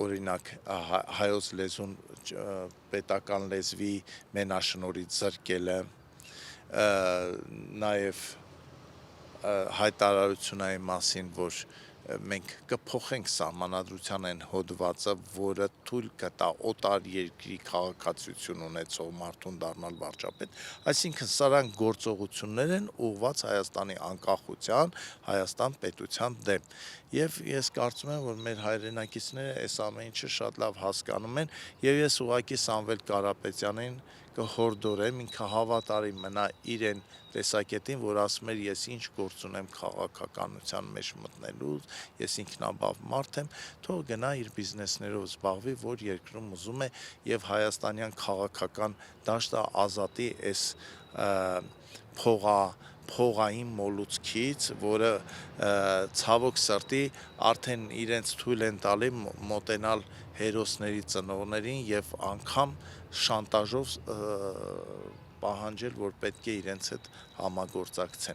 օրինակ հայոց լեզուն պետական լեզվի մենաշնորհից զրկելը, նաև հայտարարությունների մասին, որ մենք կփոխենք սահմանադրության այն հոդվածը, որը թույլ կտա օտար երկրի քաղաքացիություն ունեցող մարդուն դառնալ վարչապետ, այսինքն սրանք գործողություններ են ուղղված Հայաստանի անկախության, Հայաստան պետության դեմ, եւ ես կարծում եմ, որ մեր հայրենակիցները այս ամեն ինչը շատ լավ հասկանում են, եւ ես ուղղակի Սամվել Կարապետյանին կհորդորեմ ինքը հավատարիմ մնա իրեն տեսակետին, որ ասում էր ես ինչ գործ ունեմ քաղաքականության մեջ մտնելու, ես ինքնաբավ մարդ եմ, թող գնա իր բիզնեսներով զբաղվի, որ երկրում ուզում է եւ հայաստանյան քաղաքական դաշտը ազատի այս փողային մոլուցքից, որը ցավոք սրտի արդեն իրենց թույլ են տալի մոտենալ հերոսների ծնողներին եւ անգամ շանտաժով պահանջել, որ պետք է իրենց հետ համագործակցեն։